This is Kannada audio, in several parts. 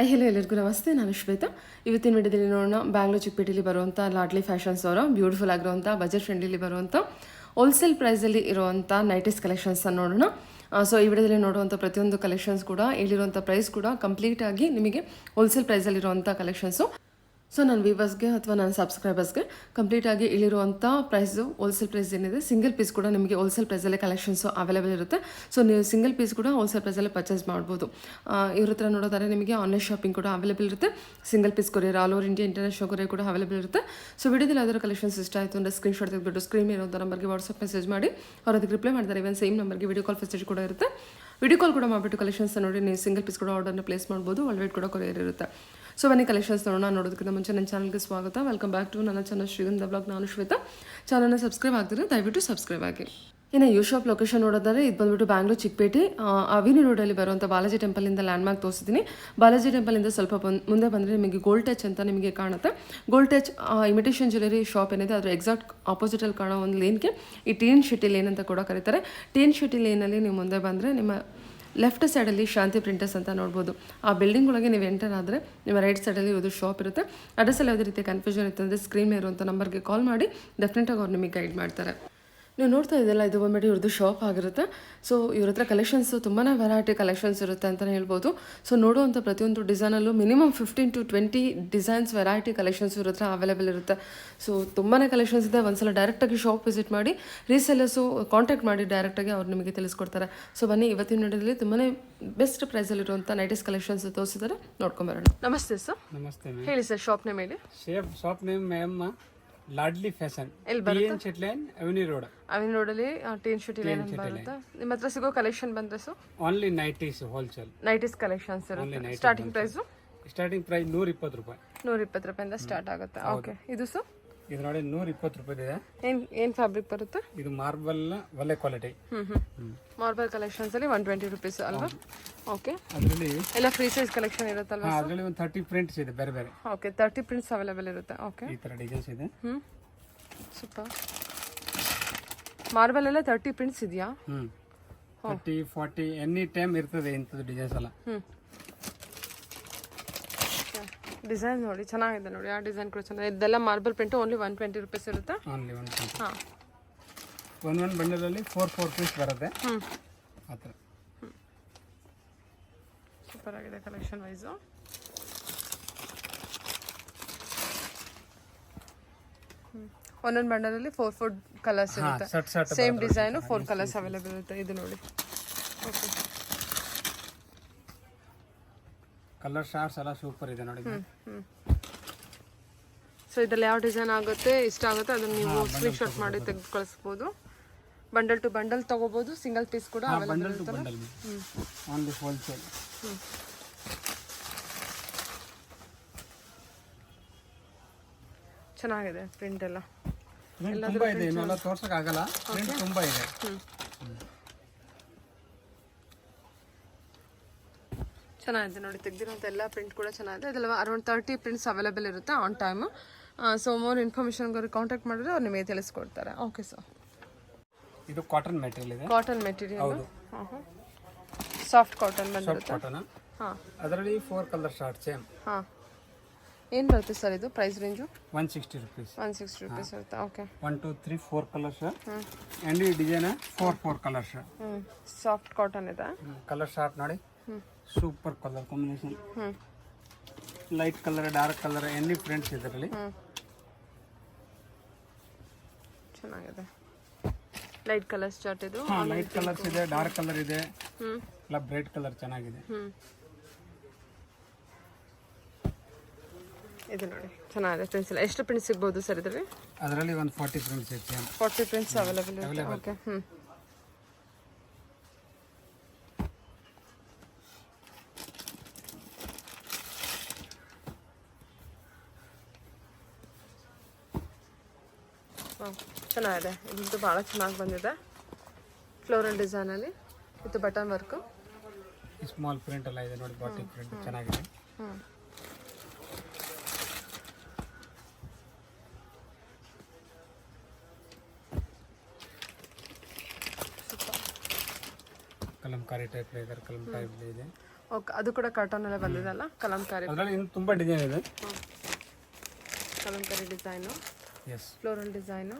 ಹೆಲೋ ಎಲ್ಲರಿಗೂ ನಮಸ್ತೆ. ನಾನು ಶ್ವೇತಾ. ಇವತ್ತಿನ ವಿಡಿಯೋದಲ್ಲಿ ನೋಡೋಣ ಬ್ಯಾಂಗ್ಳೂರ್ ಚಿಕ್ಕಪೇಟೆಯಲ್ಲಿ ಬರುವಂಥ ಲಾಡ್ಲಿ ಫ್ಯಾಷನ್ಸ್ ಅವರ ಬ್ಯೂಟಿಫುಲ್ ಆಗಿರುವಂಥ ಬಜೆಟ್ ಫ್ರೆಂಡ್ಲಿ ಬರುವಂಥ ಹೋಲ್ಸೇಲ್ ಪ್ರೈಸಲ್ಲಿ ಇರುವಂಥ ನೈಟೀಸ್ ಕಲೆಕ್ಷನ್ಸನ್ನು ನೋಡೋಣ. ಸೊ ಈ ವಿಡಿಯೋದಲ್ಲಿ ನೋಡುವಂಥ ಪ್ರತಿಯೊಂದು ಕಲೆಕ್ಷನ್ಸ್ ಕೂಡ ಇಲ್ಲಿರುವಂಥ ಪ್ರೈಸ್ ಕೂಡ ಕಂಪ್ಲೀಟಾಗಿ ನಿಮಗೆ ಹೋಲ್ಸೇಲ್ ಪ್ರೈಸಲ್ಲಿರುವಂಥ ಕಲೆಕ್ಷನ್ಸು. ಸೊ ನನ್ನ ವ್ಯೂವರ್ಸ್ಗೆ ಅಥವಾ ನನ್ನ ಸಬ್ಸ್ಕ್ರೈಬರ್ಸ್ಗೆ ಕಂಪ್ಲೀಟಾಗಿ ಇಲ್ಲಿರುವಂಥ ಪ್ರೈಸು ಹೋಲ್ಸೇಲ್ ಪ್ರೈಸ್ ಏನಿದೆ, ಸಿಂಗಲ್ ಪೀಸ್ ಕೂಡ ನಿಮಗೆ ಹೋಲ್ಸೇಲ್ ಪ್ರೈಸಲ್ಲೇ ಕಲೆಕ್ಷನ್ಸು ಅವೈಲೇಬಲ್ ಇರುತ್ತೆ. ಸೊ ನೀವು ಸಿಂಗಲ್ ಪೀಸ್ ಕೂಡ ಹೋಲ್ಸೇಲ್ ಪ್ರೈಸಲ್ಲೇ ಪರ್ಚೇಸ್ ಮಾಡ್ಬೋದು. ಇವ್ರ ಹತ್ರ ನೋಡೋದಾದ್ರೆ ನಿಮಗೆ ಆನ್ಲೈನ್ ಶಾಪಿಂಗ್ ಕೂಡ ಅವೈಲೇಬಲ್ ಇರುತ್ತೆ. Single piece courier all over India international courier ಕೂಡ ಅವೈಲೇಬಲ್ ಇರುತ್ತೆ. ಸೊ ವಿಡಿಯೋದಲ್ಲಿ ಯಾವ್ದಾದ್ರು ಕಲೆಕ್ಷನ್ಸ್ ಇಷ್ಟ ಆಯಿತು ಅಂದರೆ ಸ್ಕ್ರೀನ್ಶಾಟ್ ತೆಗೆದುಬಿಟ್ಟು ಸ್ಕ್ರೀನ್ ಇರುವಂಥ ನಂಬರ್ಗೆ ವಾಟ್ಸಪ್ ಮೆಸೇಜ್ ಮಾಡಿ ಅವ್ರು ಅದಕ್ಕೆ ರಿಪ್ಲೈ ಮಾಡ್ತಾರೆ. ಇವನ್ ಸೇಮ್ ನಂಬರ್ಗೆ ವಿಡಿಯೋ ಕಾಲ್ ಫೆಸಿಲಿಟಿ ಕೂಡ ಇರುತ್ತೆ. ವಿಡಿಯೋ ಕಾಲ್ ಕೂಡ ಮಾಡಿಬಿಟ್ಟು ಕಲೆಕ್ಷನ್ಸ್ ನೋಡಿ ನೀವು ಸಿಂಗಲ್ ಪೀಸ್ ಕೂಡ ಆರ್ಡರ್ನ ಪ್ಲೇಸ್ ಮಾಡ್ಬೋದು. ವರ್ಲ್ಡ್ ವೈಡ್ ಕೂಡ ಕೊರಿಯರ್ ಇರುತ್ತೆ. ಸೊ ಬನ್ನಿ ಕಲೆಕ್ಷನ್ಸ್ ನೋಡೋದಕ್ಕಿಂತ ಮುಂಚೆ ನನ್ನ ಚಾನಲ್ಗೆ ಸ್ವಾಗತ. ವೆಲ್ಕಮ್ ಬ್ಯಾಕ್ ಟು ನನ್ನ ಚಾನಲ್ ಶ್ರೀಗಂಧ ಬ್ಲಾಗ್. ನಾನು ಶ್ವೇತಾ. ಚಾನಲ್ನ ಸಬ್ಸ್ಕ್ರೈಬ್ ಆಗ್ತಿದ್ರೆ ದಯವಿಟ್ಟು ಸಬ್ಸ್ಕ್ರೈಬ್ ಆಗಿ. ಇನ್ನು ಯು ಶಾಪ್ ಲೊಕೇಶನ್ ನೋಡೋದಾದ್ರೆ ಇದು ಬಂದ್ಬಿಟ್ಟು ಬ್ಯಾಂಗ್ಳೂರ್ ಚಿಕ್ಕಪೇಟೆ ಅವಿನಿ ರೋಡಲ್ಲಿ ಬರುವಂಥ ಬಾಲಾಜಿ ಟೆಂಪಲಿಂದ ಲ್ಯಾಂಡ್ಮಾರ್ಕ್ ತೋರಿಸಿದ್ದೀನಿ. ಬಾಲಾಜಿ ಟೆಂಪಲಿಂದ ಸ್ವಲ್ಪ ಮುಂದೆ ಬಂದರೆ ನಿಮಗೆ ಗೋಲ್ಡ್ ಟಚ್ ಅಂತ ನಿಮಗೆ ಕಾಣುತ್ತೆ. Gold touch imitation jewellery shop ಏನಿದೆ ಅದರ ಎಕ್ಸಾಕ್ಟ್ ಆಪೋಸಿಟಲ್ಲಿ ಕಾಣೋ ಒಂದು ಲೇನ್ಗೆ ಈ ಟಿ.ಎನ್. ಶೆಟ್ಟಿ ಲೇನ್ ಅಂತ ಕೂಡ ಕರೀತಾರೆ. ಟಿ.ಎನ್. ಶೆಟ್ಟಿ ಲೇನಲ್ಲಿ ನೀವು ಮುಂದೆ ಬಂದರೆ ನಿಮ್ಮ ಲೆಫ್ಟ್ ಸೈಡಲ್ಲಿ ಶಾಂತಿ ಪ್ರಿಂಟರ್ಸ್ ಅಂತ ನೋಡ್ಬೋದು. ಆ ಬಿಲ್ಡಿಂಗ್ ಒಳಗೆ ನೀವು ಎಂಟರ್ ಆದರೆ ನಿಮ್ಮ ರೈಟ್ ಸೈಡಲ್ಲಿ ಒಂದು ಶಾಪ್ ಇರುತ್ತೆ. ಅಡ್ರೆಸ್ಸಲ್ಲಿ ಯಾವುದೇ ರೀತಿಯ ಕನ್ಫ್ಯೂಷನ್ ಇತ್ತು ಅಂದರೆ ಸ್ಕ್ರೀನ್ ಮೇಲೆ ಇರುವಂಥ ನಂಬರ್ಗೆ ಕಾಲ್ ಮಾಡಿ ಡೆಫಿನೆಟಾಗಿ ಅವ್ರು ನಿಮಗೆ ಗೈಡ್ ಮಾಡ್ತಾರೆ. ನೀವು ನೋಡ್ತಾ ಇದ್ದಲ್ಲ, ಇದು ಬಂದ್ಬಿಟ್ಟು ಇವ್ರದ್ದು ಶಾಪ್ ಆಗಿರುತ್ತೆ. ಸೊ ಇವ್ರ ಹತ್ರ ಕಲೆಕ್ಷನ್ಸು ತುಂಬಾ ವೆರೈಟಿ ಕಲೆಕ್ಷನ್ಸ್ ಇರುತ್ತೆ ಅಂತಲೇ ಹೇಳ್ಬೋದು. ಸೊ ನೋಡುವಂಥ ಪ್ರತಿಯೊಂದು ಡಿಸೈನಲ್ಲೂ minimum 15 to 20 designs variety collections ಇವ್ರ ಹತ್ರ ಅವೈಲೇಬಲ್ ಇರುತ್ತೆ. ಸೊ ತುಂಬಾ ಕಲೆಕ್ಷನ್ಸ್ ಇದೆ. ಒಂದ್ಸಲ ಡೈರೆಕ್ಟಾಗಿ ಶಾಪ್ ವಿಸಿಟ್ ಮಾಡಿ ರೀಸೆಲ್ಲರ್ಸು ಕಾಂಟ್ಯಾಕ್ಟ್ ಮಾಡಿ ಡೈರೆಕ್ಟಾಗಿ ಅವ್ರು ನಿಮಗೆ ತಿಳಿಸ್ಕೊಡ್ತಾರೆ. ಸೊ ಬನ್ನಿ, ಇವತ್ತಿನ ವಿಡಿಯೋದಲ್ಲಿ ತುಂಬಾ ಬೆಸ್ಟ್ ಪ್ರೈಸಲ್ಲಿರುವಂಥ ನೈಟೀಸ್ ಕಲೆಕ್ಷನ್ಸ್ ತೋರಿಸಿದ್ದಾರೆ, ನೋಡ್ಕೊಂಬರೋಣ. ನಮಸ್ತೆ ಸರ್. ನಮಸ್ತೆ ಮ್ಯಾಮ್. ಹೇಳಿ ಸರ್, ಶಾಪ್ ನೇಮ್ ಹೇಳಿ. Shop name ma'am Ladli fashion, TN. Shetty line, avenue road. Avenue ರೋಡಲ್ಲಿ ಟಿ.ಎನ್. ಶೆಟ್ಟಿ ಲೈನ್ ಅಂತ ಬರುತ್ತೆ. ನಿಮ್ಮ ಹತ್ರ ಸಿಗೋ ಕಲೆಕ್ಷನ್ ಬಂದ್ರೆ sir only nighties wholesale nighties collections ಇರುತ್ತೆ. ಸ್ಟಾರ್ಟಿಂಗ್ ಪ್ರೈಸು ಪ್ರೈಸ್ 120 ರೂಪಾಯಿ. 120 ರೂಪಾಯಿಂದ ಸ್ಟಾರ್ಟ್ ಆಗುತ್ತೆ. ಓಕೆ, ಇದು ಸರ್ ಇದು ನೋಡಿ 120 ರೂಪಾಯಿ ಇದೆ. ಏನ್ ಫ್ಯಾಬ್ರಿಕ್ ಬರುತ್ತೆ? ಇದು ಮಾರ್ಬಲ್ ಒಳ್ಳೆ ಕ್ವಾಲಿಟಿ. ಮಾರ್ಬಲ್ ಕಲೆಕ್ಷನ್ಸ್ ಅಲ್ಲಿ 120 ರೂಪೀಸ್ ಅಲ್ವಾ? ಓಕೆ, ಅದರಲ್ಲಿ ಎಲ್ಲ ಫ್ರೀ ಸೈಜ್ ಕಲೆಕ್ಷನ್ ಇರುತ್ತಲ್ವಾ? ಅದರಲ್ಲಿ ಒಂದು 30 ಪ್ರಿಂಟ್ಸ್ ಇದೆ ಬೇರೆ ಬೇರೆ. ಓಕೆ, 30 ಪ್ರಿಂಟ್ಸ್ ಅವೈಲೇಬಲ್ ಇರುತ್ತೆ. ಓಕೆ, ಈ ತರ ಡಿಸೈನ್ಸ್ ಇದೆ. ಸೂಪರ್. ಮಾರ್ಬಲ್ ಎಲ್ಲ 30 ಪ್ರಿಂಟ್ಸ್ ಇದೆಯಾ? 30, 40 ಎನಿ ಟೈಮ್ ಇರ್ತದೆ ಇಂಥದ್ದು ಡಿಸೈನ್ಸ್ ಎಲ್ಲ. ಡಿಸೈನ್ ನೋಡಿ ಚೆನ್ನಾಗಿದೆ ನೋಡಿ. ಆ ಡಿಸೈನ್ ಕೂಡ ಚೆನ್ನಾಗಿದೆ. ಇದೆಲ್ಲ ಮಾರ್ಬಲ್ ಪ್ರಿಂಟ್ ಓನ್ಲಿ 120 ರೂಪೀಸ್ ಇರುತ್ತೆ. ಓನ್ಲಿ 120. ಹಾಂ, ಒಂದು ಬಂಡಲಲ್ಲಿ 4 ಪೀಸ್ ಬರುತ್ತೆ. ಆ ಥರ ಸೂಪರ್ ಆಗಿದೆ ಕಲೆಕ್ಷನ್ ವೈಸು. ಒಂದೊಂದು ಬಂಡಲಲ್ಲಿ 4 ಕಲರ್ಸ್ ಇರುತ್ತೆ. ಸೇಮ್ ಡಿಸೈನು 4 ಕಲರ್ಸ್ ಅವೈಲೇಬಲ್ ಇರುತ್ತೆ. ಇದು ನೋಡಿ. ಓಕೆ, ಕಲರ್ ಶಾರ್ಟ್ಸ್ ಎಲ್ಲ ಸೂಪರ್ ಇದೆ ನೋಡಿ. ಸೊ ಇದರಲ್ಲಿ ಯಾವ ಡಿಸೈನ್ ಆಗುತ್ತೆ, ಇಷ್ಟ ಆಗುತ್ತೆ ಅದನ್ನ ನೀವು ಸ್ಕ್ರೀನ್ ಶಾಟ್ ಮಾಡಿ ತೆಗೆದು ಕಳಿಸ್ಬೋದು. ಬಂಡಲ್ ಟು ಬಂಡಲ್ ತಗೋಬಹುದು. ಸಿಂಗಲ್ ಪೀಸ್ ಕೂಡ ಅವೈಲೇಬಲ್ ಇರುತ್ತೆ. Only wholesale. ಚೆನ್ನಾಗಿದೆ ಪ್ರಿಂಟ್ ಎಲ್ಲ. ತುಂಬಾ ಇದೆ, ಇನ್ನೆಲ್ಲ ತೋರ್ಸಕ್ ಆಗಲ್ಲ. ಪ್ರಿಂಟ್ ತುಂಬಾ ಇದೆ. ಚೆನ್ನಾಗಿದೆ ನೋಡಿ, ತೆಗೆದಿರೋಂಥ ಎಲ್ಲ ಪ್ರಿಂಟ್ ಕೂಡ ಚೆನ್ನಾಗಿದೆ. ಇದೆಲ್ಲ ಅರೌಂಡ್ 30 ಪ್ರಿಂಟ್ಸ್ ಅವೈಲೇಬಲ್ ಇರುತ್ತೆ ಆನ್ ಟೈಮ್. ಸೊ ಮೋರ್ ಇನ್ಫಾರ್ಮೇಷನ್ಗೆ ಕಾಂಟ್ಯಾಕ್ಟ್ ಮಾಡಿದ್ರೆ ಅವ್ರು ನಿಮಗೆ ತಿಳಿಸ್ಕೊಡ್ತಾರೆ. Okay sir. ಇದು ಕಾಟನ್ ಮೆಟೀರಿಯಲ್ ಇದೆ. ಕಾಟನ್ ಮೆಟೀರಿಯಲ್, ಸಾಫ್ಟ್ ಕಾಟನ್ ಬಂದಿರುತ್ತೆ. ಕಾಟನ್. ಹಾಂ, ಅದರಲ್ಲಿ 4 ಕಲರ್ ಶಾರ್ಟ್ ಸೇಮ್. ಹಾಂ, ಏನು ಬರುತ್ತೆ ಸರ್ ಇದು ಪ್ರೈಸ್ ರೇಂಜು? 160 ರೂಪೀಸ್. 160 ರೂಪೀಸ್ ಇರುತ್ತೆ. Okay, 1 2 3 4 colours. ಆ್ಯಂಡ್ ಈ ಡಿಸೈನ್ 4 ಕಲರ್ಸ್. ಸಾಫ್ಟ್ ಕಾಟನ್ ಇದೆ. ಕಲರ್ ಶಾರ್ಟ್ ನೋಡಿ, super colour combination. Light colour, dark colour, any prints ಇದರಲ್ಲಿ. ಚೆನ್ನಾಗಿದೆ. ಲೈಟ್ ಕಲರ್ಸ್ ಚಾರ್ಟ್ ಇದು. ಲೈಟ್ ಕಲರ್ಸ್ ಇದೆ, ಡಾರ್ಕ್ ಕಲರ್ ಇದೆ, ಎಲ್ಲ ಬ್ರೈಟ್ ಕಲರ್ ಚೆನ್ನಾಗಿದೆ. ಇದು ನೋಡಿ ಚೆನ್ನಾಗಿದೆ ಪ್ರಿಂಟ್ಸ್ ಎಲ್ಲ. ಎಷ್ಟು ಪ್ರಿಂಟ್ಸ್ ಸಿಗ್ಬೋದು ಸರ್ ಇದರಲ್ಲಿ? ಅದರಲ್ಲಿ ಒಂದು 40 ಪ್ರಿಂಟ್ಸ್ ಇದೆ. 40 ಪ್ರಿಂಟ್ಸ್ ಅವೈಲೇಬಲ್ ಇದೆ. ಓಕೆ, ಚೆನ್ನಾಗಿದೆ. ಇದು ಭಾಳ ಚೆನ್ನಾಗಿ ಬಂದಿದೆ. ಫ್ಲೋರಲ್ ಡಿಸೈನಲ್ಲಿ ಇದು ಬಟನ್ ವರ್ಕು. ಸ್ಮಾಲ್ ಪ್ರಿಂಟ್ ಎಲ್ಲ ಇದೆ ನೋಡಿ. ಬಾಟಿ ಪ್ರಿಂಟ್ ಚೆನ್ನಾಗಿದೆ. ಕಲಂಕಾರಿ ಟೈಪ್ ಇದೆ, ಕಲಂ ಟೈಪ್ ಇದೆ. ಓಕೆ, ಅದು ಕೂಡ ಕಾಟನ್ ಎಲ್ಲ ಬಂದಿದಲ್ಲ, ಕಲಂಕಾರಿ. ಅದರಲ್ಲಿ ಇನ್ನು ತುಂಬ ಡಿಸೈನ್ ಇದೆ. Kalamkari design, yes, floral design,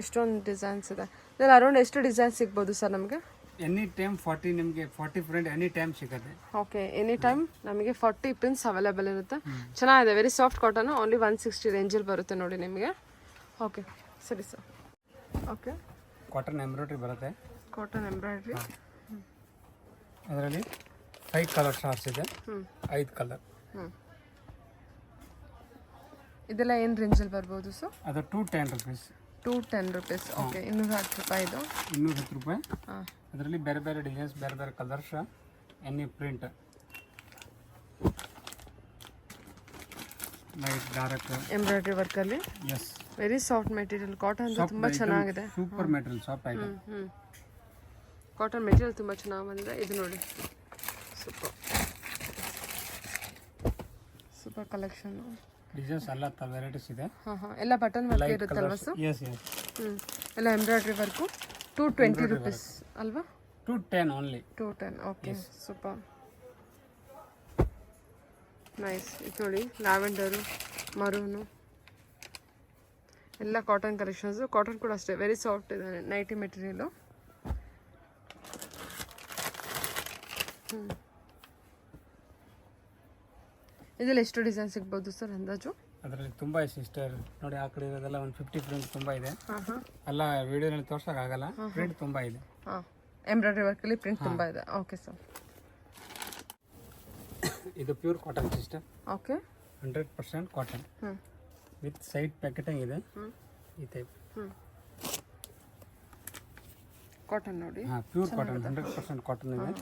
ಎಷ್ಟೊಂದು ಡಿಸೈನ್ಸ್ ಇದೆ. ಇದರಲ್ಲಿ ಅರೌಂಡ್ ಎಷ್ಟು ಡಿಸೈನ್ ಸಿಗ್ಬೋದು ಸರ್ ನಮಗೆ? ಎನಿ ಟೈಮ್ 40 ನಿಮಗೆ 40 ಪ್ರಿಂಟ್ ಎನಿ ಟೈಮ್ ಸಿಗುತ್ತೆ. ಓಕೆ, ಎನಿ ಟೈಮ್ ನಮಗೆ 40 ಪ್ರಿಂಟ್ಸ್ ಅವೈಲೇಬಲ್ ಇರುತ್ತೆ. ಚೆನ್ನಾಗಿದೆ, ವೆರಿ ಸಾಫ್ಟ್ ಕಾಟನ್, ಓನ್ಲಿ 160 ರೇಂಜಲ್ಲಿ ಬರುತ್ತೆ ನೋಡಿ ನಿಮಗೆ. ಓಕೆ, ಸರಿ ಸರ್. ಓಕೆ, ಕಾಟನ್ ಎಂಬ್ರಾಯ್ಡ್ರಿ ಬರುತ್ತೆ. Cotton embroidery. ಅದರಲ್ಲಿ 5 ಕಲರ್ ಶಾರ್ಟ್ಸ್ ಇದೆ. 5 ಕಲರ್. ಇದೆಲ್ಲ ಏನು ರೇಂಜಲ್ಲಿ ಬರ್ಬೋದು ಸರ್? ಅದು 210 ರುಪೀಸ್. 210 ರುಪೀಸ್. ಓಕೆ, 210 ರೂಪಾಯಿ ಇದು. 210 ರೂಪಾಯಿ. ಹಾಂ, ಅದರಲ್ಲಿ ಬೇರೆ ಬೇರೆ ಡಿಸೈನ್ಸ್, ಬೇರೆ ಬೇರೆ colours, any print, light dark embroidery ವರ್ಕಲ್ಲಿ. Yes, very soft material, cotton ತುಂಬ ಚೆನ್ನಾಗಿದೆ. Super material, soft item. Cotton material ತುಂಬ ಚೆನ್ನಾಗಿ ಬಂದಿದೆ. ಇದು ನೋಡಿ, ಸೂಪರ್ ಸೂಪರ್ ಕಲೆಕ್ಷನ್. ಡಿಸೈನ್ಸ್ ಎಲ್ಲ ವೆರೈಟೀಸ್ ಇದೆ. ಹಾಂ, ಎಲ್ಲ ಬಟನ್ ವರ್ಕ್ ಇರುತ್ತಲ್ವ ಸರ್? Yes yes. ಎಲ್ಲ ಎಂಬ್ರಾಯ್ಡ್ರಿ ವರ್ಕು. 220 ರುಪೀಸ್ ಅಲ್ವಾ? 210 ಓನ್ಲಿ. 210. Okay, super nice. ಇದು ನೋಡಿ, ಲ್ಯಾವೆಂಡರು, ಮರೂನು, ಎಲ್ಲ ಕಾಟನ್ ಕಲೆಕ್ಷನ್ಸು. ಕಾಟನ್ ಕೂಡ ಅಷ್ಟೇ ವೆರಿ ಸಾಫ್ಟ್ ಇದೆ, ನೈಟಿ ಮೆಟೀರಿಯಲು. ಇದರಲ್ಲಿ ಎಷ್ಟು ಡಿಸೈನ್ ಸಿಗ್ಬೋದು ಸರ್ ಅಂದಾಜು? ಅದರಲ್ಲಿ ತುಂಬ ಸಿಸ್ಟರ್ ನೋಡಿ, ಆ ಕಡೆ ಇರೋದೆಲ್ಲ 150 ಪ್ರಿಂಟ್ ತುಂಬ ಇದೆ. ಹಾಂ, ಎಲ್ಲ ವಿಡಿಯೋನಲ್ಲಿ ತೋರ್ಸೋಕ್ಕಾಗಲ್ಲ, ಪ್ರಿಂಟ್ ತುಂಬ ಇದೆ. ಹಾಂ, ಎಂಬ್ರಾಯ್ಡ್ರಿ ವರ್ಕಲ್ಲಿ ಪ್ರಿಂಟ್ ತುಂಬ ಇದೆ. Okay sir. ಇದು pure cotton sister. Okay, 100% cotton with side packeting ಇದೆ. ಈ ಟೈಪ್ ಕಾಟನ್ ನೋಡಿ. ಹಾಂ, ಪ್ಯೂರ್ ಕಾಟನ್, 100% ಕಾಟನ್ ಇದೆ.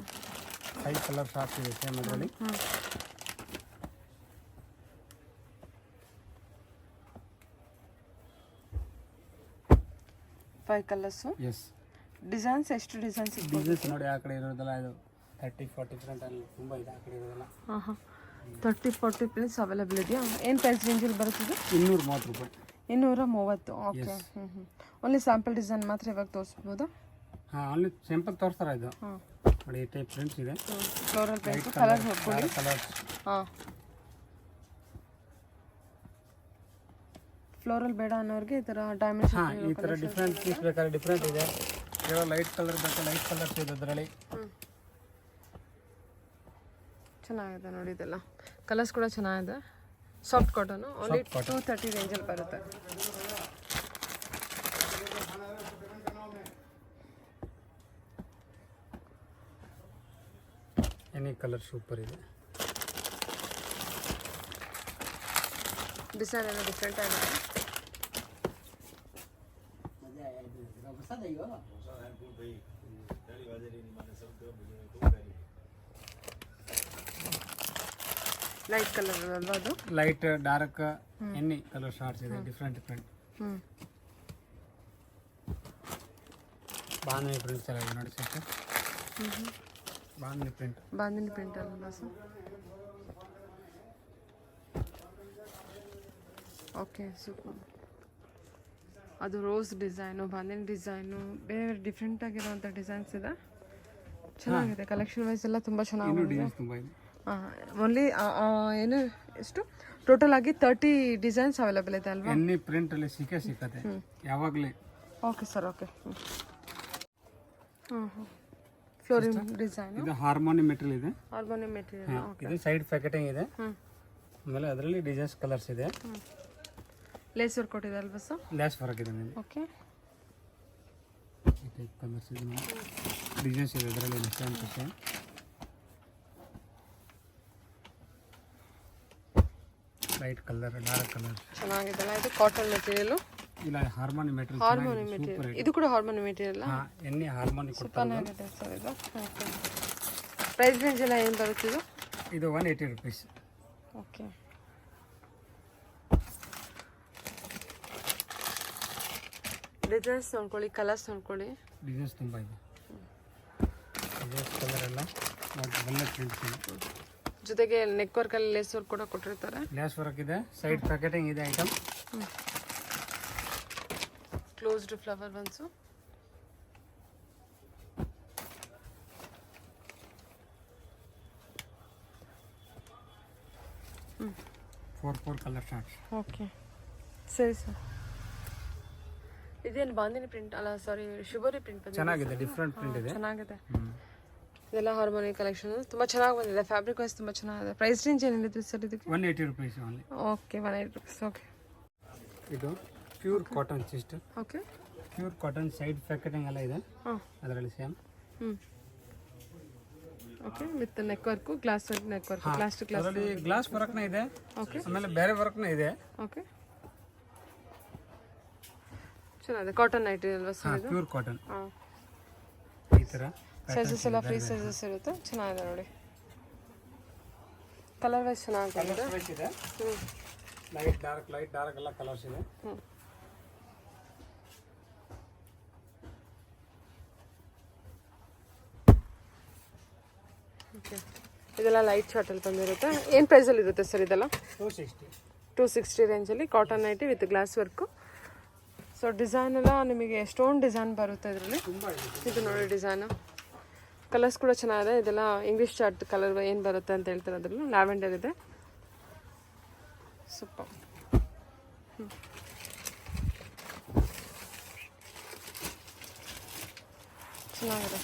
5 ಕಲರ್ ಶಾರ್ಟ್ಸ್ ಇದೆ ಸೇಮ್ ಅದರಲ್ಲಿ. Five colours. ಎಸ್. ಡಿಸೈನ್ಸ್ ಎಷ್ಟು ಡಿಸೈನ್ಸ್ ಸಿಗ್ಬೋದು? ಡಿಸೈನ್ಸ್ ನೋಡಿ, ಆ ಕಡೆ ಇರೋದೆಲ್ಲ ಇದು 30-40 ಪ್ರಿಂಟ್ ಅಲ್ಲಿ ತುಂಬ ಇದೆ. ಆ ಕಡೆ ಇರೋದೆಲ್ಲ 30-40 ಪ್ರಿಂಟ್ಸ್ ಅವೈಲೇಬಲ್ ಇದೆಯಾ? ಏನು ಪ್ರೈಸ್ ರೇಂಜಲ್ಲಿ ಬರುತ್ತದೆ? 230 ರೂಪಾಯಿ. 230. ಓಕೆ. ಓನ್ಲಿ ಸ್ಯಾಂಪಲ್ ಡಿಸೈನ್ ಮಾತ್ರ ಇವಾಗ ತೋರಿಸ್ಬೋದಾ? ಹಾಂ, ಓನ್ಲಿ ಸಿಂಪಲ್ ತೋರಿಸ್ತಾರೆ. ಇದು ನೋಡಿ, ಈ ಟೈಪ್ ಪ್ರಿಂಟ್ಸ್ ಇದೆ. ಫ್ಲೋರಲ್ ಪ್ರಿಂಟ್, ಕಲರ್ ನೋಡ್ಕೊಳ್ಳಿ. ಕಲರ್ಸ್. ಹಾಂ, ಫ್ಲೋರಲ್ ಬೇಡ ಅನ್ನೋರಿಗೆ ಈ ಥರ ಡೈಮಂಡ್. ಹಾಂ, ಈ ಥರ ಡಿಫ್ರೆಂಟ್ ಪೀಸ್ ಬೇಕಾದ್ರೆ ಡಿಫ್ರೆಂಟ್ ಇದೆ. ಇರೋ ಲೈಟ್ ಕಲರ್ ಬೇಕಾದ್ರೆ ಲೈಟ್ ಕಲರ್ಸ್ ಇದೆ ಅದರಲ್ಲಿ. ಚೆನ್ನಾಗಿದೆ ನೋಡಿ, ಇದೆಲ್ಲ ಕಲರ್ಸ್ ಕೂಡ ಚೆನ್ನಾಗಿದೆ. ಸಾಫ್ಟ್ ಕಾಟನು, ಓನ್ಲಿ 230 ರೇಂಜಲ್ಲಿ ಬರುತ್ತೆ. ಎನಿ ಕಲರ್ ಸೂಪರ್ ಇದೆ. ಡಿಸೈನ್ ಎಲ್ಲ ಡಿಫ್ರೆಂಟ್ ಆಗಿದೆ. ಲೈಟ್ ಕಲರ್ ಅಲ್ವಾ ಅದು? Light dark any colour shorts ಇದೆ, ಡಿಫ್ರೆಂಟ್ ಡಿಫ್ರೆಂಟ್. ಬಾಂಧನಿ ಪ್ರಿಂಟ್ಸ್ ಎಲ್ಲ ಇದೆ ನೋಡಿ sister. Bandhani print. Bandhani print ಅಲ್ವಾ ಸರ್? Okay, super. ಅದು ರೋಸ್ ಡಿಸೈನು, ಬಾಂಧನಿ ಡಿಸೈನು, ಬೇರೆ ಡಿಫ್ರೆಂಟ್ ಆಗಿರೋಂಥ ಡಿಸೈನ್ಸ್ ಇದೆ. ಚೆನ್ನಾಗಿದೆ, ಕಲೆಕ್ಷನ್ ವೈಸ್ ಎಲ್ಲ ತುಂಬ ಚೆನ್ನಾಗಿದೆ. ತುಂಬ ಇದೆ. ಓನ್ಲಿ ಏನು ಎಷ್ಟು ಟೋಟಲ್ ಆಗಿ 30 ಡಿಸೈನ್ಸ್ ಅವೈಲೇಬಲ್ ಇದೆ ಅಲ್ವಾ? ಎನಿ ಪ್ರಿಂಟ್ ಅಲ್ಲಿ ಸಿಕ್ಕತ್ತೆ ಯಾವಾಗಲೇ. Okay sir, okay. Flooring design. ಇದು ಹಾರ್ಮೋನಿ ಮೆಟೀರಿಯಲ್ ಇದೆ. Harmony material. ಓಕೆ. ಇದು ಸೈಡ್ ಪ್ಯಾಕೆಟಿಂಗ್ ಇದೆ. ಆಮೇಲೆ ಅದರಲ್ಲಿ ಡಿಸೈನ್ಸ್ ಕಲರ್ಸ್ ಇದೆ. ಲೇಸ್ ವರ್ಕ್ ಕೊಟ್ಟಿದೆ ಅಲ್ವಾ ಸರ್? ಲೇಸ್ ವರ್ಕ್ ಇದೆ ಮೇಲೆ. ಓಕೆ. ಈ ಟೈಪ್ ಕಲರ್ಸ್ ಇದೆ, ಡಿಸೈನ್ಸ್ ಇದೆ ಅದರಲ್ಲಿ design. Light colour, dark colour ಚೆನ್ನಾಗಿದೆ. ಇದು ಕಾಟನ್ ಮೆಟೀರಿಯಲ್. ಇಲ್ಲ, ಹಾರ್ಮೋನಿ ಮೆಟೀರಿಯಲ್. ಹಾರ್ಮೋನಿ ಮೆಟೀರಿಯಲ್, ಇದು ಕೂಡ ಹಾರ್ಮೋನಿ ಮೆಟೀರಿಯಲ್. ಹಾಂ, ಎಣ್ಣೆ ಹಾರ್ಮೋನಿ ಕೊಡ್ತಾರೆ. ಚೆನ್ನಾಗಿದೆ ಸರ್ ಇದು. ಓಕೆ. ಪ್ರೈಸ್ ರೇಂಜ್ ಎಲ್ಲ ಏನು ಬರುತ್ತೆ ಇದು? ಇದು 180 ರುಪೀಸ್. ಓಕೆ. ಡಿಸೈನ್ಸ್ ನೋಡ್ಕೊಳ್ಳಿ, ಕಲರ್ಸ್ ನೋಡ್ಕೊಳ್ಳಿ. ಡಿಸೈನ್ಸ್ ತುಂಬ ಇದೆ. ಡಿಸೈನ್ಸ್ ಕಲರ್ ಎಲ್ಲ ಒಳ್ಳೆ ಪ್ರಿಂಟ್ಸ್ ಇದೆ. ಜೊತೆಗೆ ನೆಕ್ ವರ್ಕಲ್ಲಿ ಲೇಸ್ ವರ್ಕ್ ಕೂಡ ಕೊಟ್ಟಿರ್ತಾರೆ. ಲೇಸ್ ವರ್ಕ್ ಇದೆ, ಸೈಡ್ ಪ್ಯಾಕೆಟಿಂಗ್ ಇದೆ item. Closed flower buns. Four colour shorts. Okay ಸರಿ ಸರ್. ಇದೇನು ಬಾಂದಿನಿ ಪ್ರಿಂಟ್ ಅಲ್ಲ, ಸಾರಿ ಶಿಬೋರಿ ಪ್ರಿಂಟ್ ಬಂದಿದೆ. ಚೆನ್ನಾಗಿದೆ, ಡಿಫ್ರೆಂಟ್ ಪ್ರಿಂಟ್ ಇದೆ. ಚೆನ್ನಾಗಿದೆ. ಇದೆಲ್ಲ ಹಾರ್ಮೋನಿ ಕಲೆಕ್ಷನ್ ತುಂಬ ಚೆನ್ನಾಗಿ ಬಂದಿದೆ. ಫ್ಯಾಬ್ರಿಕ್ ವೈಸ್ ತುಂಬ ಚೆನ್ನಾಗಿದೆ. ಪ್ರೈಸ್ ರೇಂಜ್ ಏನಿದೆ ಸರ್ ಇದಕ್ಕೆ? 180 rupees only. Okay 180 rupees. Okay. ಇದು pure cotton sister. Okay. Pure cotton side packeting ಎಲ್ಲ ಇದೆ ಅದರಲ್ಲಿ same. Okay with neck work, glass neck work, plastic glass. ಅದರಲ್ಲಿ ಗ್ಲಾಸ್ ವರ್ಕ್ನ ಇದೆ. ಓಕೆ. ಆಮೇಲೆ ಬೇರೆ ವರ್ಕ್ನ ಇದೆ. ಓಕೆ ಚೆನ್ನಾಗಿದೆ. ಕಾಟನ್ ನೈಟಿ ಅಲ್ವಾ ಸರ್ ಇದು? Pure cotton. ಹಾಂ ಈ ಥರ ಸೈಜಸ್ ಎಲ್ಲ ಫ್ರೀ ಸೈಜಸ್ ಇರುತ್ತೆ. ಚೆನ್ನಾಗಿದೆ ನೋಡಿ. ಕಲರ್ ವೈಸ್ ಚೆನ್ನಾಗಿದೆ. ಇದೆ ಲೈಟ್ ಡಾರ್ಕ್ ಎಲ್ಲ ಕಲರ್ಸ್ ಇದೆ. ಓಕೆ ಇದೆಲ್ಲ ಲೈಟ್ ಶಾರ್ಟಲ್ಲಿ ಬಂದಿರುತ್ತೆ. ಏನು ಪ್ರೈಸಲ್ಲಿ ಇರುತ್ತೆ ಸರ್ ಇದೆಲ್ಲ? 260 ರೇಂಜಲ್ಲಿ cotton nighty with glass work. So design ಎಲ್ಲ ನಿಮಗೆ ಎಷ್ಟೊಂದು ಡಿಸೈನ್ ಬರುತ್ತೆ ಇದರಲ್ಲಿ. ಇದು ನೋಡಿ ಡಿಸೈನು, ಕಲರ್ಸ್ ಕೂಡ ಚೆನ್ನಾಗಿದೆ. ಇದೆಲ್ಲ ಇಂಗ್ಲೀಷ್ ಚಾರ್ಟ್ ಕಲರ್ ಏನು ಬರುತ್ತೆ ಅಂತ ಹೇಳ್ತಾರೆ. ಅದರಲ್ಲಿ ಲ್ಯಾವೆಂಡರ್ ಇದೆ. ಸೂಪರ್. ಚೆನ್ನಾಗಿದೆ.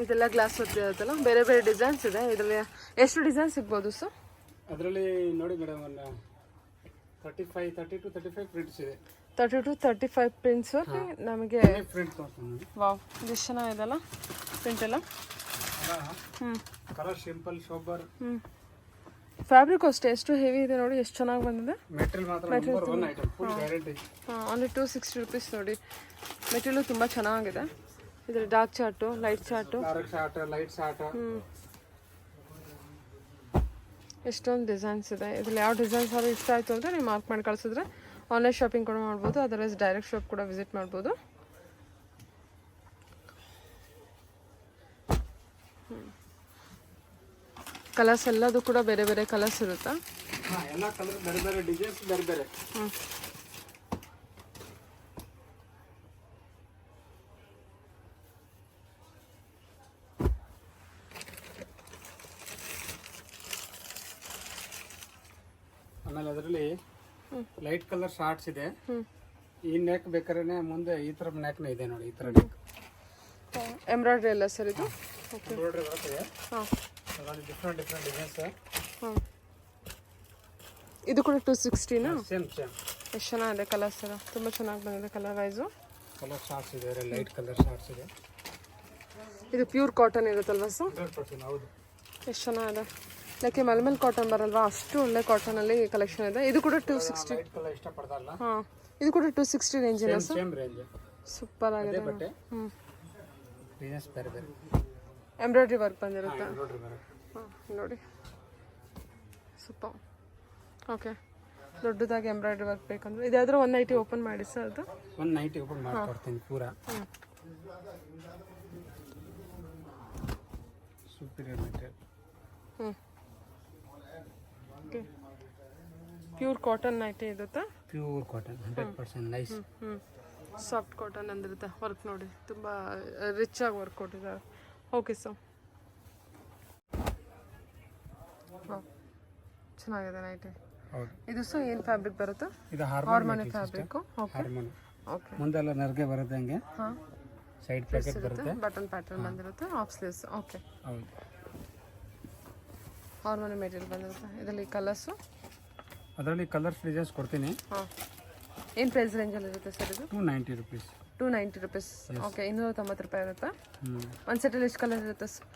ಇದೆಲ್ಲ ಗ್ಲಾಸ್ ವರ್ಕ್ ಇರುತ್ತಲ್ಲ, ಬೇರೆ ಬೇರೆ ಡಿಸೈನ್ಸ್ ಇದೆ. ಇದರಲ್ಲಿ ಎಷ್ಟು ಡಿಸೈನ್ ಸಿಗ್ಬೋದು ಸರ್? ಅದರಲ್ಲಿ ನೋಡಿ ಮೇಡಮ್, ಒಂದು 30 to 35 ಪ್ರಿಂಟ್ಸ್ ಇದೆ. 30 to 35 ಪ್ರಿಂಟ್ಸ್ ನಮಗೆ. ಪ್ರಿಂಟ್ ತೋರಿಸ್ತೀನಿ. ವಾವ್, ಇದು ಚೆನ್ನಾಗಿದೆಲ್ಲ ಪ್ರಿಂಟ್ ಎಲ್ಲ. Colour simple sober. ಫ್ಯಾಬ್ರಿಕ್ ಅಷ್ಟೇ ಎಷ್ಟು ಹೆವಿ ಇದೆ ನೋಡಿ, ಎಷ್ಟು ಚೆನ್ನಾಗಿ ಬಂದಿದೆ. ಮೆಟೀರಿಯಲ್ ಮಾತ್ರ number 1 item, full guarantee. Only 260 rupees ನೋಡಿ. ಮೆಟೀರಿಯಲ್ ತುಂಬ ಚೆನ್ನಾಗಿದೆ. ಇದ್ರ dark chart, light chart, light chart. ಎಷ್ಟೊಂದು ಡಿಸೈನ್ಸ್ ಇದೆ. ಇದ್ರಲ್ಲಿ ಯಾವ ಡಿಸೈನ್ಸ್ ಆದ್ರೂ ಇಷ್ಟ ಆಯಿತು ಅಂದರೆ ನೀವು ಮಾರ್ಕ್ ಮಾಡಿ ಕಳಿಸಿದ್ರೆ ಆನ್ಲೈನ್ ಶಾಪಿಂಗ್ ಕೂಡ ಮಾಡ್ಬೋದು. ಅದರ್ವೈಸ್ ಡೈರೆಕ್ಟ್ ಶಾಪ್ ಕೂಡ ವಿಸಿಟ್ ಮಾಡ್ಬೋದು. ಕಲರ್ಸ್ ಎಲ್ಲದು ಕೂಡ ಬೇರೆ ಬೇರೆ ಕಲರ್ಸ್ ಇರುತ್ತಾ? ಎಲ್ಲ ಕಲರ್ ಬೇರೆ ಬೇರೆ ಡಿಸೈನ್ಸ್ ಬೇರೆ ಬೇರೆ. ಆಮೇಲೆ ಅದರಲ್ಲಿ ಲೈಟ್ ಕಲರ್ ಶಾರ್ಟ್ಸ್ ಇದೆ. ಈ ನೆಕ್ ಬೇಕಾದ್ರೆ ಮುಂದೆ ಈ ತರ ನೆಕ್ನ ಇದೆ ನೋಡಿ, ಈ ತರ ನೆಕ್. ಎಂಬ್ರಾಯ್ಡ್ರಿ ಎಲ್ಲ ಸರ್ ಇದು? ಎಂಬ್ರಾಯ್ಡ್ರಿ ಬರ್ತದೆ. ಹಾಂ ಅದರಲ್ಲಿ ಡಿಫ್ರೆಂಟ್ ಡಿಸೈನ್ಸ್. ಹಾಂ ಇದು ಕೂಡ 260ನಾ? ಸೇಮ್ ಎಷ್ಟು ಚೆನ್ನಾಗಿದೆ ಕಲರ್ಸ್ ಎಲ್ಲ, ತುಂಬ ಚೆನ್ನಾಗಿ ಬಂದಿದೆ ಕಲರ್ ವೈಸು. ಕಲರ್ ಶಾರ್ಟ್ಸ್ ಇದೆ, ಲೈಟ್ ಕಲರ್ ಶಾರ್ಟ್ಸ್ ಇದೆ. ಇದು ಪ್ಯೂರ್ ಕಾಟನ್ ಇರುತ್ತಲ್ವ ಸರ್? 100% ಹೌದು. ಎಷ್ಟು ಚೆನ್ನಾಗಿದೆ. ಲೈಕ್ ಮಲ್ಮಲ್ ಕಾಟನ್ ಬರಲ್ವಾ, ಅಷ್ಟು ಒಳ್ಳೆ ಕಾಟನಲ್ಲಿ ಕಲೆಕ್ಷನ್ ಇದೆ. ಇದು ಕೂಡ 260. ಲೈಟ್ ಕಲರ್ ಇಷ್ಟಪಡ್ತಾರಲ್ಲ. ಹಾಂ ಇದು ಕೂಡ 260 ರೇಂಜ್ ಇದೆ ಸರ್? Same range. ಸೂಪರ್ ಆಗಿದೆ. ಬಟ್ಟೆ ಡಿಸೈನ್ಸ್ ಬೇರೆ ಬೇರೆ. ಎಂಬ್ರಾಯ್ಡ್ರಿ ವರ್ಕ್ ಬಂದಿರುತ್ತೆ. ಎಂಬ್ರಾಯ್ಡ್ರಿ ಬರುತ್ತೆ. ಹಾಂ ನೋಡಿ ಸೂಪರ್. ಓಕೆ ದೊಡ್ಡದಾಗಿ ಎಂಬ್ರಾಯ್ಡ್ರಿ ವರ್ಕ್ ಬೇಕಂದ್ರೆ ಇದಾದರೂ 190 ಓಪನ್ ಮಾಡಿ ಸರ್. ಅದು 190 ಓಪನ್ ಮಾಡ್ಕೊಡ್ತೀನಿ ಪೂರಾ. Superior material. Okay pure cotton nightie ಇರುತ್ತೆ. Pure cotton 100% nice. Soft cotton ಅಂದಿರುತ್ತೆ. ವರ್ಕ್ ನೋಡಿ ತುಂಬ ರಿಚ್ ಆಗಿ ವರ್ಕ್ ಕೊಟ್ಟಿದ್ದಾರೆ. ಓಕೆ ಸರ್, ಚೆನ್ನಾಗಿದೆ ನೈಟಿ. ಇದು ಸಹ ಏನು ಫ್ಯಾಬ್ರಿಕ್ ಬರುತ್ತೆ? ಇದು ಹಾರ್ಮೋನಿ ಫ್ಯಾಬ್ರಿಕ್. ಹಾರ್ಮೋನಿ. ಓಕೆ ಮುಂದೆಲ್ಲ ನರ್ಗೆ ಬರುತ್ತೆ ಹಂಗೆ. ಹಾಂ ಸೈಡ್ ಪ್ಯಾಕೆಟ್ ಬರುತ್ತೆ, ಬಟನ್ ಪ್ಯಾಟರ್ನ್ ಬಂದಿರುತ್ತೆ, ಆಫ್ ಸ್ಲೀವ್ಸ್. ಓಕೆ ಹೌದು. ಹಾರ್ಮೋನಿ ಮೆಟೀರಿಯಲ್ ಬಂದಿರುತ್ತೆ. ಇದರಲ್ಲಿ ಕಲರ್ಸು, ಅದರಲ್ಲಿ ಕಲರ್ಸ್ ಡಿಸೈನ್ಸ್ ಕೊಡ್ತೀನಿ. ಹಾಂ ಏನು ಪ್ರೈಸ್ ರೇಂಜಲ್ಲಿ ಇರುತ್ತೆ ಸರ್ ಇದು? 290 rupees. 290 rupees. ಓಕೆ 290 ರೂಪಾಯಿ ಇರುತ್ತೆ. ಒಂದು ಸೆಟಲ್ಲಿ ಎಷ್ಟು ಕಲರ್ ಇರುತ್ತೆ ಸರ್?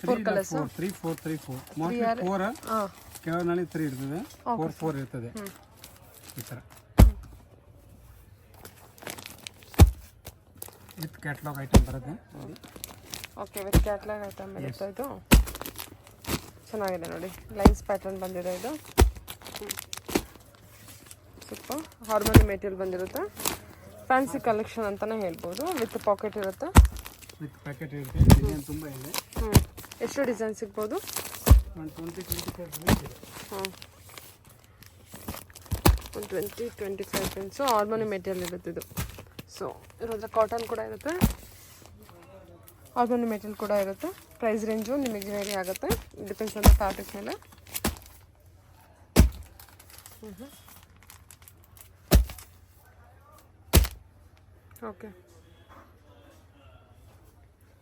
4 ಕಲರ್ಸ್. 3 4 ಮೋಸ್ಟ್ಲಿ 4. ಹಾಂ ಕೆಳಗಡೆ 3 ಇರ್ತದೆ, 4 ಇರ್ತದೆ ಈ ಥರ. ವಿತ್ ಕ್ಯಾಟ್ಲಾಗ್ ಐಟಮ್ ಬರುತ್ತೆ. ಓಕೆ ವಿತ್ ಕ್ಯಾಟ್ಲಾಗ್ ಐಟಮ್ ಇರುತ್ತೆ. ಇದು ಚೆನ್ನಾಗಿದೆ ನೋಡಿ, ಲೈನ್ಸ್ ಪ್ಯಾಟರ್ನ್ ಬಂದಿದೆ. ಇದು ಸ್ವಲ್ಪ ಹಾರ್ಮೋನಿ ಮೆಟೀರಿಯಲ್ ಬಂದಿರುತ್ತೆ. ಫ್ಯಾನ್ಸಿ ಕಲೆಕ್ಷನ್ ಅಂತಲೇ ಹೇಳ್ಬೋದು. ವಿತ್ ಪಾಕೆಟ್ ಇರುತ್ತೆ. ವಿತ್ ಪ್ಯಾಕೆಟ್ ಇರುತ್ತೆ. ಡಿಸೈನ್ ತುಂಬ ಇದೆ. ಎಷ್ಟು ಡಿಸೈನ್ ಸಿಗ್ಬೋದು? 20-25 ಇದೆ. ಹಾಂ 20-25 ಪೆನ್ಸು ಹಾರ್ಮೋನಿ ಮೆಟೀರಿಯಲ್ ಇರುತ್ತೆ. ಇದು ಸೊ ಇರೋದ್ರ ಕಾಟನ್ ಕೂಡ ಇರುತ್ತೆ, ಆರ್ಗನ್ ಮೆಟೀರಿಯಲ್ ಕೂಡ ಇರುತ್ತೆ. ಪ್ರೈಸ್ ರೇಂಜು ನಿಮಗೆ ವೇರಿ ಆಗುತ್ತೆ, ಡಿಪೆಂಡ್ಸ್ ಆನ್ ದ ಫ್ಯಾಬ್ರಿಕ್ ಮೇಲೆ. ಓಕೆ,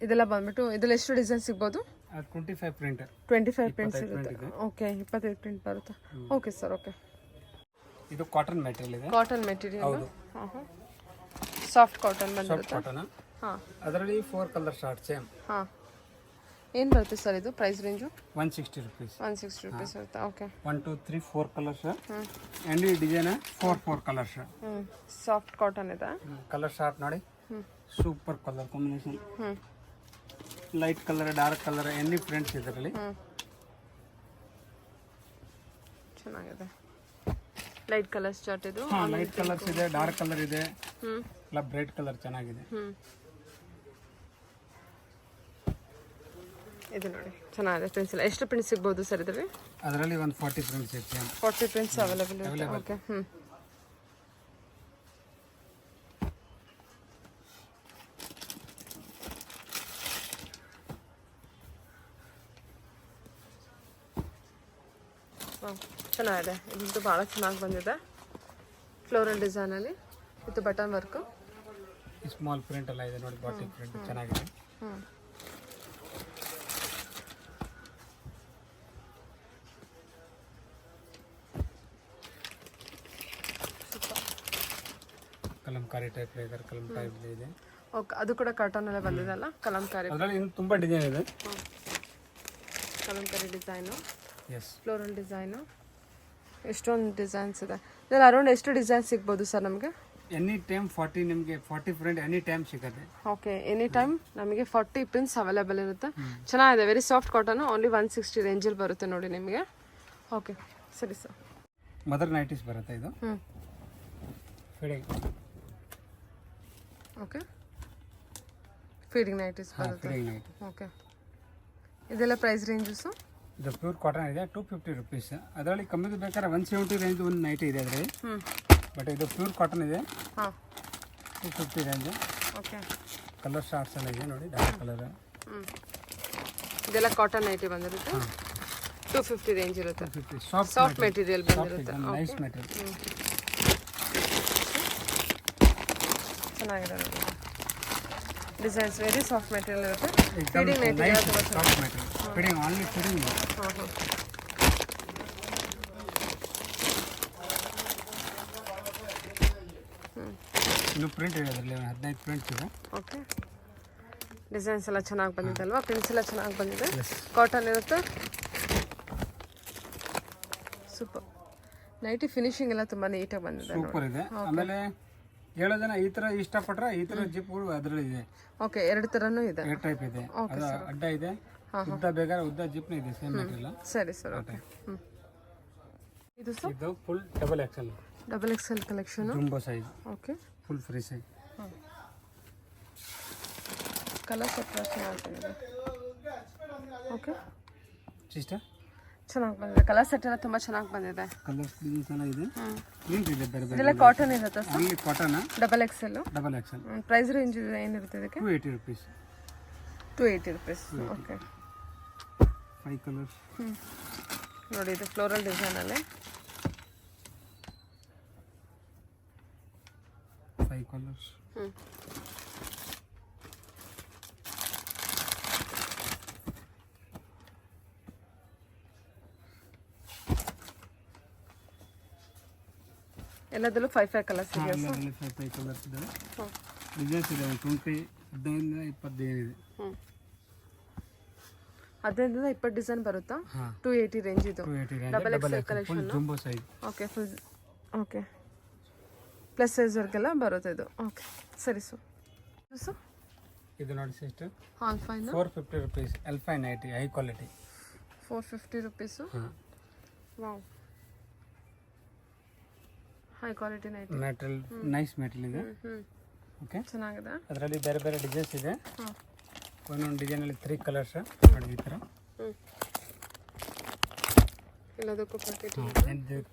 ಇದೆಲ್ಲ ಬಂದ್ಬಿಟ್ಟು ಇದೆಲ್ಲ ಎಷ್ಟು ಡಿಸೈನ್ ಸಿಗ್ಬೋದು? 25 ಪ್ರಿಂಟ್ 25 ಪ್ರಿಂಟ್ಸ್ ಇರುತ್ತೆ. ಓಕೆ, 25 ಪ್ರಿಂಟ್ ಬರುತ್ತೆ. Okay sir, okay. ಇದು ಕಾಟನ್ ಮೆಟೀರಿಯಲ್ ಇದೆ. ಕಾಟನ್ ಮೆಟೀರಿಯಲ್, ಸಾಫ್ಟ್ ಕಾಟನ್ ಬಂದಿರುತ್ತೆ. ಕಾಟನ್, ಹಾಂ. ಅದರಲ್ಲಿ 4 ಕಲರ್ ಶಾರ್ಟ್ ಸೇಮ್. ಹಾಂ, ಏನು ಬರುತ್ತೆ ಸರ್ ಇದು ಪ್ರೈಸ್ ರೇಂಜು? 160 rupees. 160 rupees ಇರುತ್ತೆ. ಓಕೆ, 1 2 3 4 ಕಲರ್ಸ್ ಆ್ಯಂಡ್ ಈ ಡಿಸೈನ್ 4 ಕಲರ್ಸ್. ಸಾಫ್ಟ್ ಕಾಟನ್ ಇದೆ. ಕಲರ್ ಶಾರ್ಟ್ ನೋಡಿ, super colour combination. Light colour, dark colour, any prints ಇದರಲ್ಲಿ. ಚೆನ್ನಾಗಿದೆ. ಲೈಟ್ ಕಲರ್ಸ್ ಚಾರ್ಟ್ ಇದು. ಲೈಟ್ ಕಲರ್ಸ್ ಇದೆ, ಡಾರ್ಕ್ ಕಲರ್ ಇದೆ, ಎಲ್ಲ ಬ್ರೈಟ್ ಕಲರ್ ಚೆನ್ನಾಗಿದೆ. ಇದು ನೋಡಿ ಚೆನ್ನಾಗಿದೆ. ಪ್ರಿಂಟ್ಸ್ ಎಲ್ಲ ಎಷ್ಟು ಪ್ರಿಂಟ್ಸ್ ಸಿಗ್ಬೋದು ಸರ್ ಇದರಲ್ಲಿ? ಅದರಲ್ಲಿ ಒಂದು 40 ಪ್ರಿಂಟ್ಸ್ ಇದೆ. 40 ಪ್ರಿಂಟ್ಸ್ ಅವೈಲೇಬಲ್ ಇದೆ. ಓಕೆ, ಚೆನ್ನಾಗಿದೆ. ಇದು ಭಾಳ ಚೆನ್ನಾಗಿ ಬಂದಿದೆ. ಫ್ಲೋರಲ್ ಡಿಸೈನಲ್ಲಿ ಇದು ಬಟನ್ ವರ್ಕು. ಸ್ಮಾಲ್ ಪ್ರಿಂಟ್ ಎಲ್ಲ ಇದೆ ನೋಡಿ, ಬಾಟಿಕ್ ಪ್ರಿಂಟ್ ಚೆನ್ನಾಗಿದೆ. ಕಲಂಕಾರಿ ಟೈಪ್ ಇದೆ, ಕಲಂ ಟೈಪ್ ಇದೆ. ಓಕೆ, ಅದು ಕೂಡ ಕಾಟನ್ ಎಲ್ಲ ಬಂದಿದೆಲ್ಲ, ಕಲಂಕಾರಿ. ಅದರಲ್ಲಿ ಇನ್ನು ತುಂಬ ಡಿಸೈನ್ ಇದೆ. Kalamkari design, yes, floral design, ಎಷ್ಟೊಂದು ಡಿಸೈನ್ಸ್ ಇದೆ. ಇದರಲ್ಲಿ ಅರೌಂಡ್ ಎಷ್ಟು ಡಿಸೈನ್ ಸಿಗ್ಬೋದು ಸರ್ ನಮಗೆ? ಎನಿ ಟೈಮ್ 40, ನಿಮಗೆ 40 ಪ್ರಿಂಟ್ ಎನಿ ಟೈಮ್ ಸಿಗುತ್ತೆ. ಓಕೆ, ಎನಿ ಟೈಮ್ ನಮಗೆ 40 ಪ್ರಿಂಟ್ಸ್ ಅವೈಲೇಬಲ್ ಇರುತ್ತೆ. ಚೆನ್ನಾಗಿದೆ. ವೆರಿ ಸಾಫ್ಟ್ ಕಾಟನ್, ಓನ್ಲಿ 160 ರೇಂಜಲ್ಲಿ ಬರುತ್ತೆ ನೋಡಿ ನಿಮಗೆ. ಓಕೆ, ಸರಿ ಸರ್. ಮದರ್ ನೈಟೀಸ್ ಬರುತ್ತೆ ಇದು. ಫೀಡಿಂಗ್. ಓಕೆ, ಫೀಡಿಂಗ್ ನೈಟೀಸ್ ಬರುತ್ತೆ. Feeding night. ಓಕೆ, ಇದೆಲ್ಲ ಪ್ರೈಸ್ ರೇಂಜಸ್ಸು? ಇದು ಪ್ಯೂರ್ ಕಾಟನ್ ಇದೆ, 250 rupees. ಅದರಲ್ಲಿ ಕಮ್ಮಿದು ಬೇಕಾದ್ರೆ 170 ರೇಂಜ್ ಒಂದು ನೈಟ್ ಇದೆ ಅದರಲ್ಲಿ. ಬಟ್ ಇದು ಪ್ಯೂರ್ ಕಾಟನ್ ಇದೆ. ಹಾಂ, 250 ರೇಂಜ್. ಓಕೆ, ಕಲರ್ ಶಾರ್ಟ್ಸ್ ಎಲ್ಲ ಇದೆ ನೋಡಿ, ಡಾರ್ಕ್ ಕಲರ್. ಇದೆಲ್ಲ ಕಾಟನ್ ನೈಟಿ ಬಂದಿರುತ್ತೆ. 250 ರೇಂಜ್ ಇರುತ್ತೆ. ಸಾಫ್ಟ್ ಮೆಟೀರಿಯಲ್ ಬಂದಿರುತ್ತೆ. Nice material. ಚೆನ್ನಾಗಿದೆ ನೋಡಿ ಡಿಸೈನ್ಸ್. ವೆರಿ ಸಾಫ್ಟ್ ಮೆಟೀರಿಯಲ್ ಇರುತ್ತೆ. Feeding nighty soft material. Feeding only feeding. ಇನ್ನು ಪ್ರಿಂಟ್ ಇದೆ ಅದರಲ್ಲಿ 15 ಪ್ರಿಂಟ್ಸ್ ಇದೆ. ಓಕೆ, ಡಿಸೈನ್ಸ್ ಎಲ್ಲ ಚೆನ್ನಾಗಿ ಬಂದಿದೆ ಅಲ್ವಾ? ಪ್ರಿಂಟ್ಸ್ ಎಲ್ಲ ಚೆನ್ನಾಗಿ ಬಂದಿದೆ. ಕಾಟನ್ ಇರುತ್ತೆ. ಸೂಪರ್. ನೈಟಿ ಫಿನಿಶಿಂಗ್ ಎಲ್ಲ ತುಂಬ ನೀಟಾಗಿ ಬಂದಿದೆ. ಸೂಪರ್ ಇದೆ. ಆಮೇಲೆ 7 ಜನ ಈ ತರ ಇಷ್ಟಪಟ್ರೆ ಈ ತರ ಜಿಪ್ಗಳು ಅದರಲ್ಲಿ ಇದೆ. ಓಕೆ, 2 ಥರನೂ ಇದೆ. 2 ಟೈಪ್ ಇದೆ. ಅದು ಅಡ್ಡ ಇದೆ, ಉದ್ದ ಬೇಕಾದ್ರೆ ಉದ್ದ ಜಿಪ್ನ ಇದೆ, ಸೇಮ್ ಮೆಟೀರಿಯಲ್. ಸರಿ ಸರ್, ಓಕೆ. ಇದು ಸರ್ ಇದು full double XL. Double XL collection, jumbo size. Okay, full free size. Colour set ಚೆನ್ನಾಗಿದೆ. ಓಕೆ ಸಿಸ್ಟರ್, ಚೆನ್ನಾಗಿ ಬಂದಿದೆ. ಕಲರ್ ಸೆಟ್ ಎಲ್ಲ ತುಂಬ ಚೆನ್ನಾಗಿ ಬಂದಿದೆ. ಕಲರ್ಸ್ ಡಿಸೈನ್ಸ್ ಎಲ್ಲ ಇದೆ. ಪ್ರಿಂಟ್ ಇದೆ ಬೇರೆ ಬೇರೆ. ಇದೆಲ್ಲ ಕಾಟನ್ ಇರುತ್ತೆ sir? Only cotton, double XL. Double XL. Price range ಏನಿರುತ್ತೆ ಇದಕ್ಕೆ? 280 rupees. 280 rupees. Okay, 5 colours. ನೋಡಿ, ಇದು ಫ್ಲೋರಲ್ ಡಿಸೈನಲ್ಲಿ 5 ಕಲರ್ಸ್. ಎಲ್ಲದಲ್ಲೂ 5 ಕಲರ್ಸ್ ಇದೆ ಸರ್? 5 ಕಲರ್ಸ್ ಇದೆ. ಡಿಸೈನ್ಸ್ ಇದೆ 20, 15 20 ಇದೆ. 15 20 ಡಿಸೈನ್ ಬರುತ್ತಾ? 280 ರೇಂಜ್ ಇದು. Double XL collection, jumbo size. Okay, full. Okay, plus ಸೈಜ್ವರೆಗೆಲ್ಲ ಬರುತ್ತೆ ಇದು. ಓಕೆ, ಸರಿ ಸರ್. ಇದು ನೋಡಿ sister, hall fine 450 rupees. L5 nightie, high quality. 450 rupees. Wow, high quality nightie material, nice material ಇದೆ. ಓಕೆ, ಚೆನ್ನಾಗಿದೆ. ಅದರಲ್ಲಿ ಬೇರೆ ಬೇರೆ ಡಿಸೈನ್ಸ್ ಇದೆ. ಒಂದೊಂದು ಡಿಸೈನಲ್ಲಿ 3 ಕಲರ್ಸ್ ನೋಡಿ, ಈ ಥರ. ಎಲ್ಲದಕ್ಕೂ ಪ್ಯಾಕೆಟ್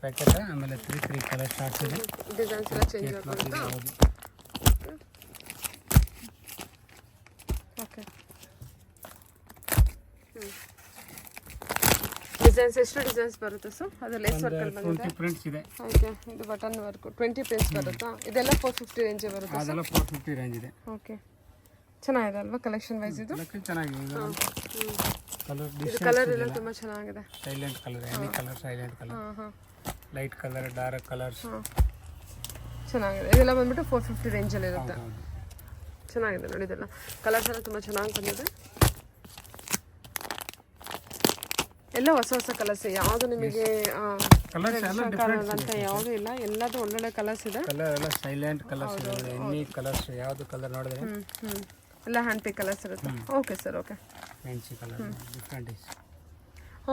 ಪ್ಯಾಕೆಟ್. ಆಮೇಲೆ 3 ಕಲರ್ ಸ್ಟಾರ್ಟ್ಸ್ ಇದೆ. ಡಿಸೈನ್ಸ್ ಎಲ್ಲ ಚೇಂಜ್ ಆಗ್ತದೆ. ಡಿಸೈನ್ಸ್ ಎಷ್ಟು ಡಿಸೈನ್ಸ್ ಬರುತ್ತೆ ಸರ್ ಅದು ಲೇಸ್ ವರ್ಕಲ್ಲಿ ಬಂದಿದೆ 20 ಪ್ರಿಂಟ್ಸ್ ಇದೆ. ಓಕೆ ಇದು ಬಟನ್ ವರ್ಕು 20 ಪ್ರಿಂಟ್ಸ್ ಬರುತ್ತಾ ಇದೆಲ್ಲ 450 ರೇಂಜ್ ಬರುತ್ತೆ ಅದೆಲ್ಲ 450 ರೇಂಜ್ ಇದೆ. ಓಕೆ ಚೆನ್ನಾಗಿದೆ ಅಲ್ವಾ ಕಲೆಕ್ಷನ್ ವೈಸ್ ಇದು ಚೆನ್ನಾಗಿದೆ. ಕಲರ್ ಇದು ಕಲರ್ ಎಲ್ಲ ತುಂಬ ಚೆನ್ನಾಗಿದೆ. Silent colour, any colour silent colour, ಹಾಂ ಹಾಂ ಲೈಟ್ ಕಲರ್, ಡಾರ್ಕ್ ಕಲರ್ಸ್ ಚೆನ್ನಾಗಿದೆ. ಇದೆಲ್ಲ ಬಂದ್ಬಿಟ್ಟು 450 ರೇಂಜಲ್ಲಿ ಇರುತ್ತೆ. ಚೆನ್ನಾಗಿದೆ ನೋಡಿ, ಇದೆಲ್ಲ ಕಲರ್ಸ್ ಎಲ್ಲ ತುಂಬ ಚೆನ್ನಾಗಿ ಬಂದಿದೆ. ಎಲ್ಲ ಹೊಸ ಹೊಸ ಕಲರ್ಸ್, ಯಾವುದು ನಿಮಗೆ ಅಂತ ಯಾವುದು ಇಲ್ಲ, ಎಲ್ಲದು ಒಳ್ಳೊಳ್ಳೆ ಕಲರ್ಸ್ ಇದೆ. ಕಲರ್ ಎಲ್ಲ ಸೈಲೆಂಟ್ ಕಲರ್ಸ್ ಇದೆ. ಎನಿ ಕಲರ್ಸ್ ಯಾವುದು ಕಲರ್ ನೋಡಿದ್ರೆ ಎಲ್ಲ ಹ್ಯಾಂಡ್ ಪಿಕ್ ಕಲರ್ಸ್ ಇರುತ್ತೆ. Okay sir, okay fancy colour different is.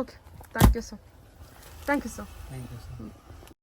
Okay thank you sir. Thank you sir. Thank you sir.